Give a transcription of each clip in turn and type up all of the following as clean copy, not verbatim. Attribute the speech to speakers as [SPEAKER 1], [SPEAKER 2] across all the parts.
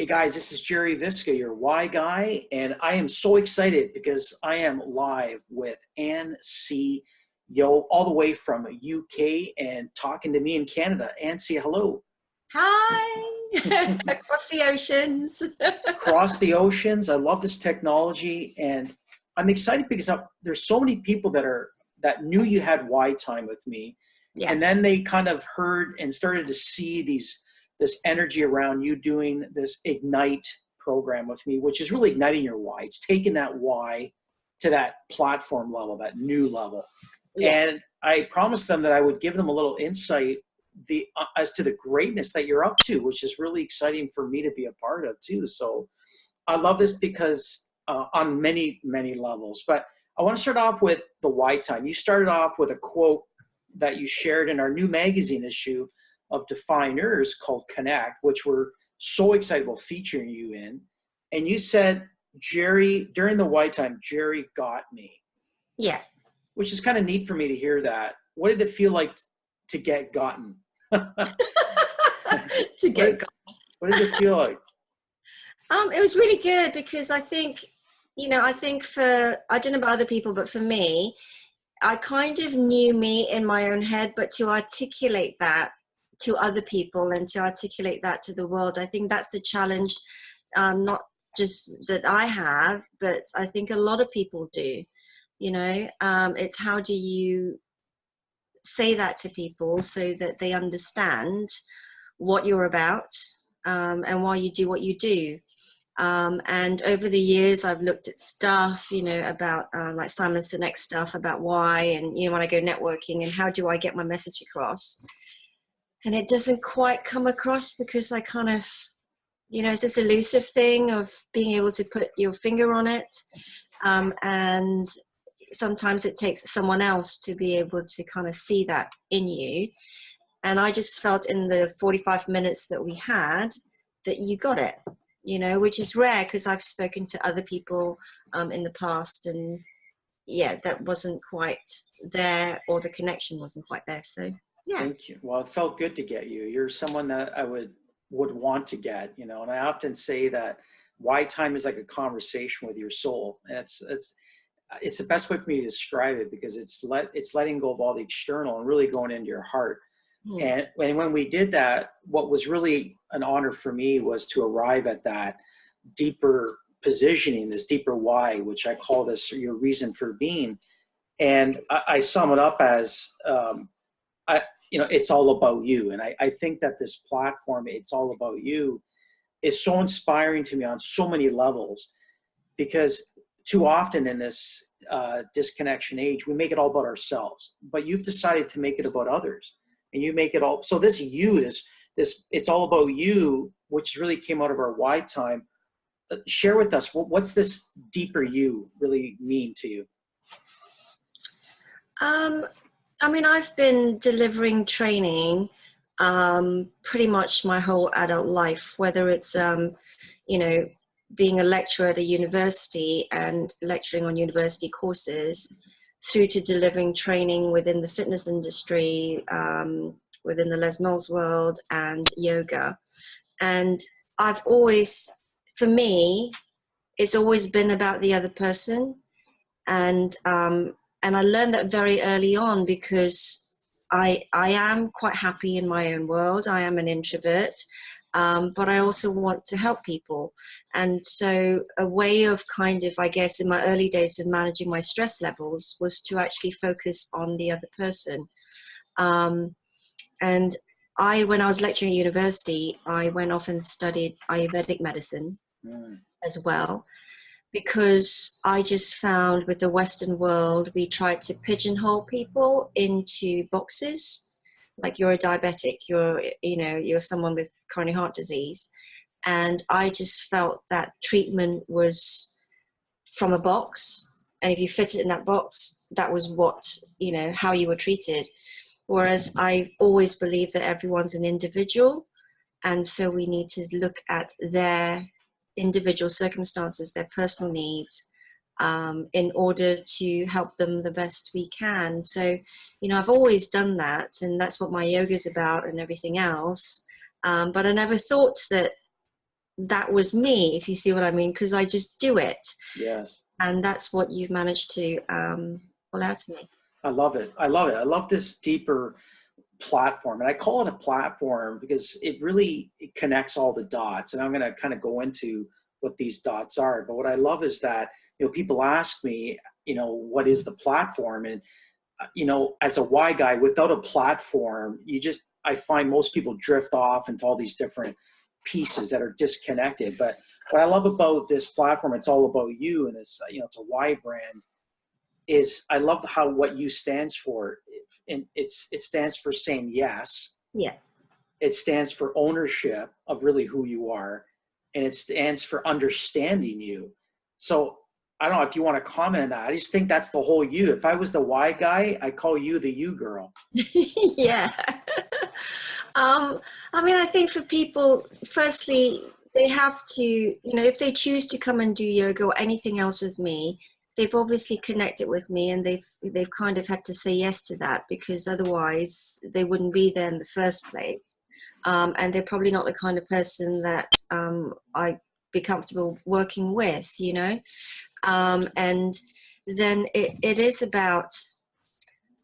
[SPEAKER 1] Hey guys, this is Gerry Visca, your Why Guy, and I am so excited because I am live with Yeoh, all the way from UK and talking to me in Canada. say hello.
[SPEAKER 2] Hi, across the oceans.
[SPEAKER 1] Across the oceans. I love this technology, and I'm excited because there's so many people that knew you had Why time with me,
[SPEAKER 2] Yeah.
[SPEAKER 1] and then they kind of heard and started to see this energy around you doing this Ignite program with me, which is really igniting your why. It's taking that why to that platform level, that new level. Yeah. And I promised them that I would give them a little insight as to the greatness that you're up to, which is really exciting for me to be a part of too. So I love this because on many, many levels. But I want to start off with the why time. You started off with a quote that you shared in our new magazine issue of Definers called Connect, which we're so excited about featuring you in. And you said, Gerry, during the why time, Gerry got me.
[SPEAKER 2] Yeah.
[SPEAKER 1] Which is kind of neat for me to hear that. What did it feel like to get gotten?
[SPEAKER 2] What did
[SPEAKER 1] it feel like?
[SPEAKER 2] It was really good because I think, I don't know about other people, but for me, I kind of knew me in my own head, but to articulate that to other people and to articulate that to the world, I think that's the challenge, not just that I have, but I think a lot of people do. It's how do you say that to people so that they understand what you're about, and why you do what you do. And over the years, I've looked at stuff, about like Simon Sinek stuff about why, and, when I go networking and how do I get my message across? And it doesn't quite come across because I kind of, it's this elusive thing of being able to put your finger on it. And sometimes it takes someone else to be able to kind of see that in you. And I just felt in the 45 minutes that we had that you got it, which is rare because I've spoken to other people in the past, and yeah, that wasn't quite there, or the connection wasn't quite there. So yeah.
[SPEAKER 1] Thank you. Well, it felt good to get you. You're someone that I would want to get, and I often say that why time is like a conversation with your soul. And it's the best way for me to describe it, because it's letting go of all the external and really going into your heart. And when we did that, what was really an honor for me was to arrive at that deeper positioning, this deeper why, which I call this your reason for being. And I sum it up as, it's all about you. And I think that this platform, It's All About You, is so inspiring to me on so many levels, because too often in this disconnection age, we make it all about ourselves, but you've decided to make it about others, and you make it all. So this It's All About You, which really came out of our why time. Share with us, what's this deeper you really mean to you?
[SPEAKER 2] I've been delivering training pretty much my whole adult life, whether it's, being a lecturer at a university and lecturing on university courses, through to delivering training within the fitness industry, within the Les Mills world and yoga. And I've always, for me, it's always been about the other person. And I learned that very early on, because I am quite happy in my own world. I am an introvert, but I also want to help people. And so a way of kind of, I guess, in my early days of managing my stress levels was to actually focus on the other person. And when I was lecturing at university, I went off and studied Ayurvedic medicine as well, because I just found with the Western world, we tried to pigeonhole people into boxes. Like, you're a diabetic, you're someone with coronary heart disease. And I just felt that treatment was from a box. And if you fit it in that box, that was what, how you were treated. Whereas I always believe that everyone's an individual. And so we need to look at their individual circumstances, their personal needs, in order to help them the best we can. So, I've always done that, and that's what my yoga is about and everything else. But I never thought that that was me, if you see what I mean, because I just do it.
[SPEAKER 1] Yes.
[SPEAKER 2] And that's what you've managed to pull out of me.
[SPEAKER 1] I love it. I love it. I love this deeper platform. And I call it a platform because it connects all the dots. And I'm going to kind of go into what these dots are. But what I love is that, people ask me, what is the platform? And, as a why guy, without a platform, I find most people drift off into all these different pieces that are disconnected. But what I love about this platform, it's all about you, and it's, it's a why brand, is I love what you stands for. And it stands for saying yes.
[SPEAKER 2] Yeah.
[SPEAKER 1] It stands for ownership of really who you are. And it stands for understanding you. So I don't know if you want to comment on that. I just think that's the whole you. If I was the why guy, I call you the you girl.
[SPEAKER 2] Yeah. I think for people, firstly, they have to, if they choose to come and do yoga or anything else with me, they've obviously connected with me, and they've kind of had to say yes to that, because otherwise they wouldn't be there in the first place. And they're probably not the kind of person that I'd be comfortable working with, and then it is about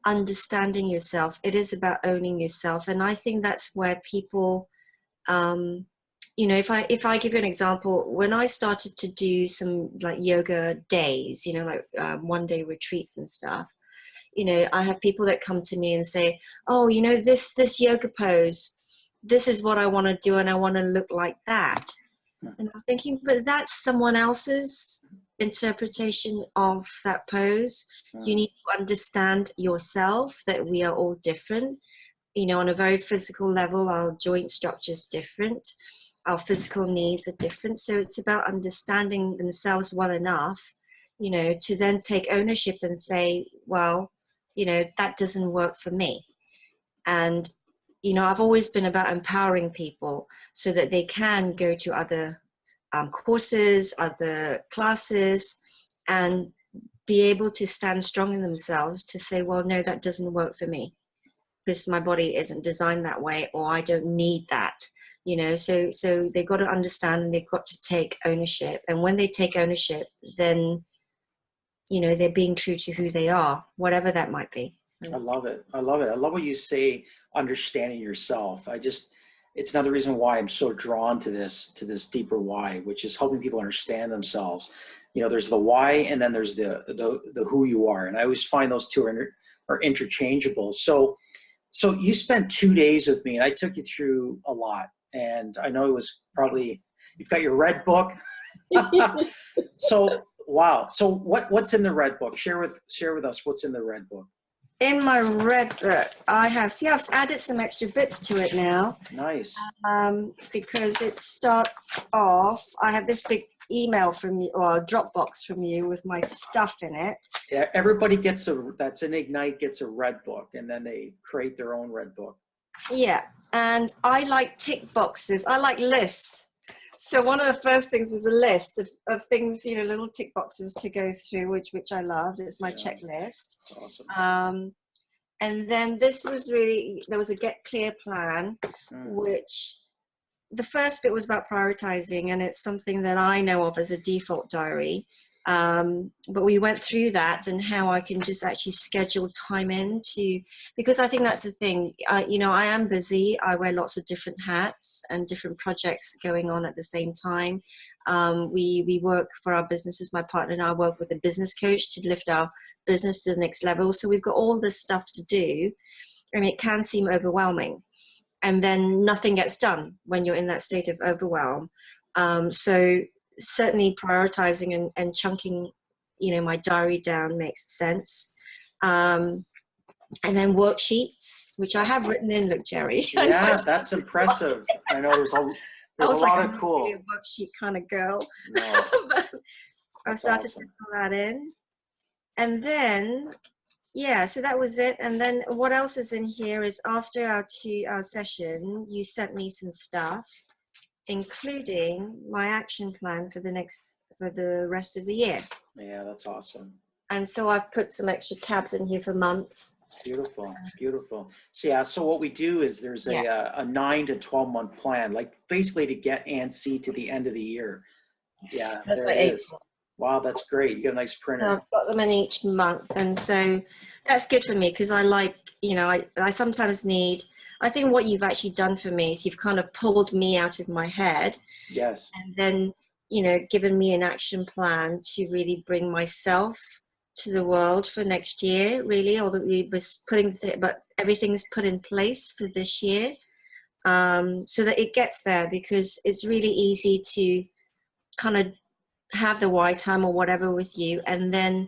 [SPEAKER 2] understanding yourself. It is about owning yourself. And I think that's where people, if I give you an example, when I started to do some like yoga days, like 1-day retreats and stuff, I have people that come to me and say, oh, this yoga pose, this is what I want to do, and I want to look like that. And I'm thinking, but that's someone else's interpretation of that pose. You need to understand yourself, that we are all different. On a very physical level, our joint structure is different. Our physical needs are different. So it's about understanding themselves well enough, to then take ownership and say, well, that doesn't work for me. And, I've always been about empowering people so that they can go to other courses, other classes, and be able to stand strong in themselves to say, well, no, that doesn't work for me, because my body isn't designed that way, or I don't need that. So they've got to understand, and they've got to take ownership. And when they take ownership, then they're being true to who they are, whatever that might be. So.
[SPEAKER 1] I love it. I love what you say, understanding yourself. It's another reason why I'm so drawn to this deeper why, which is helping people understand themselves. There's the why, and then there's the who you are. And I always find those two are interchangeable. So you spent 2 days with me, and I took you through a lot. And I know it was probably, you've got your red book. So, wow. So what's in the red book? Share with us what's in the red book.
[SPEAKER 2] In my red book, I've added some extra bits to it now.
[SPEAKER 1] Nice.
[SPEAKER 2] Because it starts off, I have this big email from you, or a Dropbox from you, with my stuff in it.
[SPEAKER 1] Yeah, everybody that's in Ignite gets a red book, and then they create their own red book.
[SPEAKER 2] Yeah, and I like tick boxes. I like lists. So one of the first things was a list of things, little tick boxes to go through, which I loved. It's my checklist.
[SPEAKER 1] Awesome.
[SPEAKER 2] And then this was there was a get clear plan, which the first bit was about prioritizing, and it's something that I know of as a default diary. But we went through that, and how I can just actually schedule time because I think that's the thing. I am busy. I wear lots of different hats and different projects going on at the same time. We work for our businesses. My partner and I work with a business coach to lift our business to the next level. So we've got all this stuff to do, and it can seem overwhelming. And then nothing gets done when you're in that state of overwhelm. So certainly prioritizing and chunking, my diary down makes sense. And then worksheets, which I have written in. Look, Gerry.
[SPEAKER 1] Yeah, that's impressive. I know there's a lot of cool.
[SPEAKER 2] Really a worksheet kind of girl.
[SPEAKER 1] No,
[SPEAKER 2] but I started
[SPEAKER 1] awesome.
[SPEAKER 2] to fill that in, and then so that was it. And then what else is in here is, after our session, you sent me some stuff, including my action plan for the rest of the year.
[SPEAKER 1] Yeah, that's awesome.
[SPEAKER 2] And so I've put some extra tabs in here for months.
[SPEAKER 1] Beautiful, beautiful. So yeah, so what we do is there's a 9 to 12 month plan, like basically to get ANSI to the end of the year. Yeah,
[SPEAKER 2] That's
[SPEAKER 1] there
[SPEAKER 2] like
[SPEAKER 1] it is.
[SPEAKER 2] April.
[SPEAKER 1] Wow, that's great. You got a nice
[SPEAKER 2] So
[SPEAKER 1] printer.
[SPEAKER 2] I've got them in each month, and so that's good for me because I like, you know, I sometimes need. I think what you've actually done for me is you've kind of pulled me out of my head,
[SPEAKER 1] Yes.
[SPEAKER 2] and then, you know, given me an action plan to really bring myself to the world for next year. Really, although we was putting, but everything's put in place for this year, so that it gets there, because it's really easy to kind of have the why time or whatever with you and then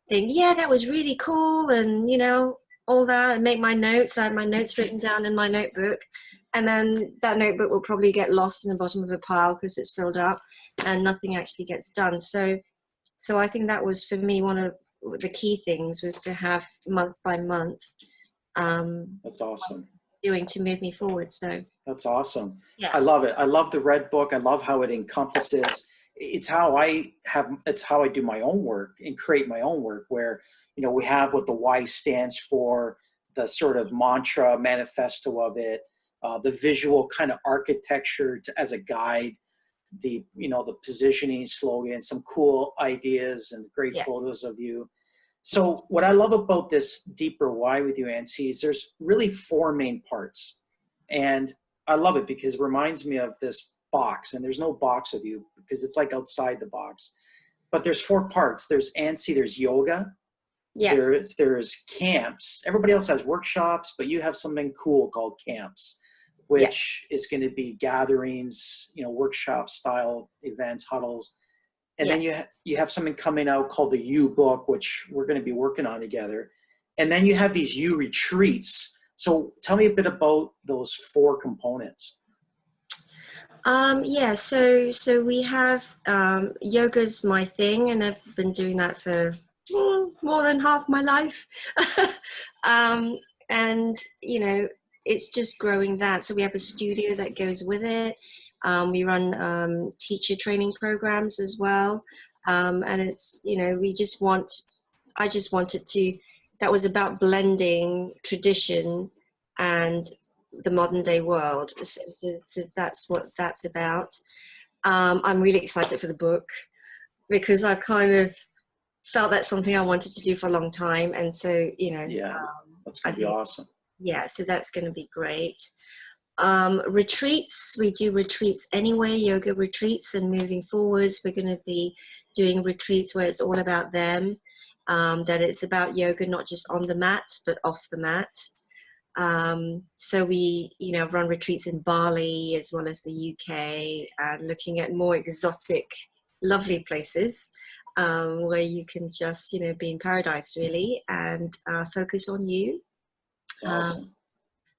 [SPEAKER 2] think, yeah, that was really cool, and you know, all that, and make my notes. I have my notes written down in my notebook, and then that notebook will probably get lost in the bottom of the pile because it's filled up and nothing actually gets done. So I think that was for me one of the key things, was to have month by month
[SPEAKER 1] That's awesome.
[SPEAKER 2] doing to move me forward. So
[SPEAKER 1] That's awesome.
[SPEAKER 2] yeah.
[SPEAKER 1] I love it. I love the red book. I love how it encompasses. It's how it's how I do my own work and create my own work, where, you know, we have what the why stands for, the sort of mantra manifesto of it, the visual kind of architecture as a guide, the, you know, the positioning slogan, some cool ideas and great
[SPEAKER 2] Yeah.
[SPEAKER 1] photos of you. So what I love about this deeper why with you, Nancy, is there's really 4 main parts. And I love it because it reminds me of this box, and there's no box with you because it's like outside the box. But there's 4 parts. There's ANSI, there's yoga,
[SPEAKER 2] Yeah.
[SPEAKER 1] there's camps. Everybody else has workshops, but you have something cool called camps, which is going to be gatherings, you know, workshop style events, huddles. And then you have something coming out called the You book, which we're going to be working on together. And then you have these You retreats. So tell me a bit about those 4 components.
[SPEAKER 2] Yeah, so we have yoga's my thing, and I've been doing that for more than half my life. And you know, it's just growing that. So we have a studio that goes with it. We run teacher training programs as well, and it's, you know, I just wanted to. That was about blending tradition and the modern day world. So that's what that's about. I'm really excited for the book because I kind of felt that's something I wanted to do for a long time. And so, you know,
[SPEAKER 1] that's going to be awesome.
[SPEAKER 2] Yeah, so that's going to be great. Retreats, we do retreats anyway, yoga retreats, and moving forwards, we're going to be doing retreats where it's all about them, that it's about yoga, not just on the mat, but off the mat. So we, you know, run retreats in Bali as well as the UK, and looking at more exotic, lovely places where you can just, you know, be in paradise really, and focus on you.
[SPEAKER 1] Awesome.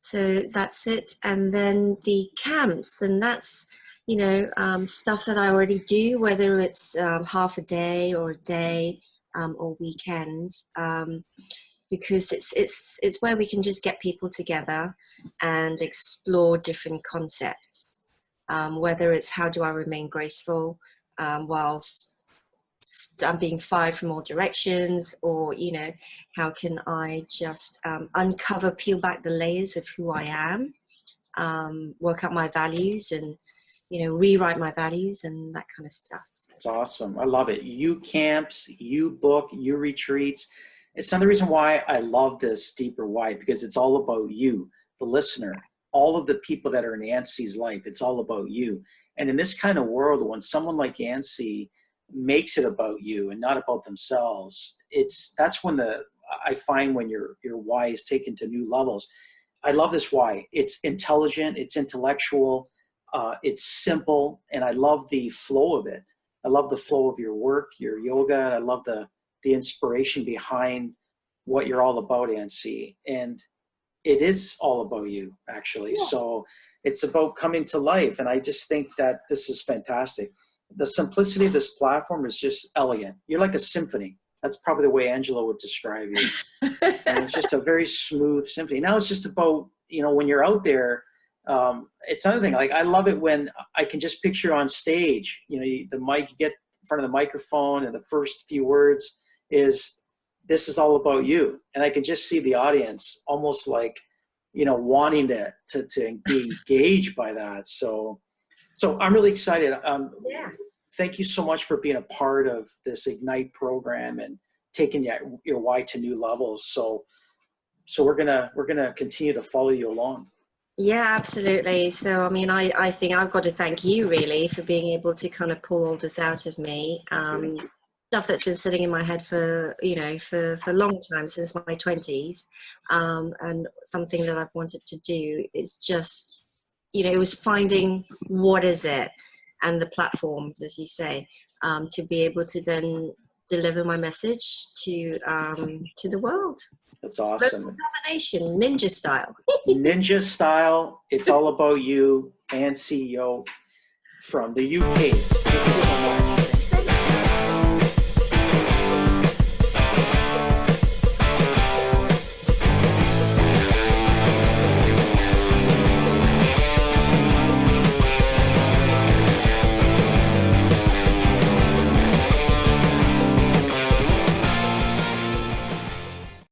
[SPEAKER 2] So that's it. And then the camps, and that's, you know, stuff that I already do, whether it's half a day or a day or weekends. Because it's where we can just get people together and explore different concepts, whether it's how do I remain graceful whilst I'm being fired from all directions, or, you know, how can I just uncover, peel back the layers of who I am, work out my values, and, you know, rewrite my values and that kind of stuff. So.
[SPEAKER 1] It's awesome. I love it. You camps, you book, you retreats. It's another reason why I love this deeper why, because it's all about you, the listener, all of the people that are in Yancey's life. It's all about you. And in this kind of world, when someone like Yancey makes it about you and not about themselves, that's when I find when your why is taken to new levels. I love this why. It's intelligent, it's intellectual, it's simple, and I love the flow of it. I love the flow of your work, your yoga. I love the inspiration behind what you're all about, Nancy. And it is all about you, actually. Yeah. So it's about coming to life. And I just think that this is fantastic. The simplicity of this platform is just elegant. You're like a symphony. That's probably the way Angela would describe you. And it's just a very smooth symphony. Now it's just about, you know, when you're out there, it's another thing. Like, I love it when I can just picture on stage, you know, the mic, you get in front of the microphone and the first few words, is this is all about you. And I can just see the audience almost like, you know, wanting to be engaged by that. So I'm really excited.
[SPEAKER 2] Yeah.
[SPEAKER 1] Thank you so much for being a part of this Ignite program and taking your why to new levels. So we're gonna continue to follow you along.
[SPEAKER 2] Yeah, absolutely. So, I mean, I think I've got to thank you really for being able to kind of pull all this out of me. Stuff that's been sitting in my head for, you know, for a long time, since my 20s. And something that I've wanted to do is just, you know, it was finding what is it, and the platforms, as you say, to be able to then deliver my message to the world.
[SPEAKER 1] That's awesome.
[SPEAKER 2] Domination, ninja style.
[SPEAKER 1] Ninja style. It's all about you and CEO from the UK. Thank you so much.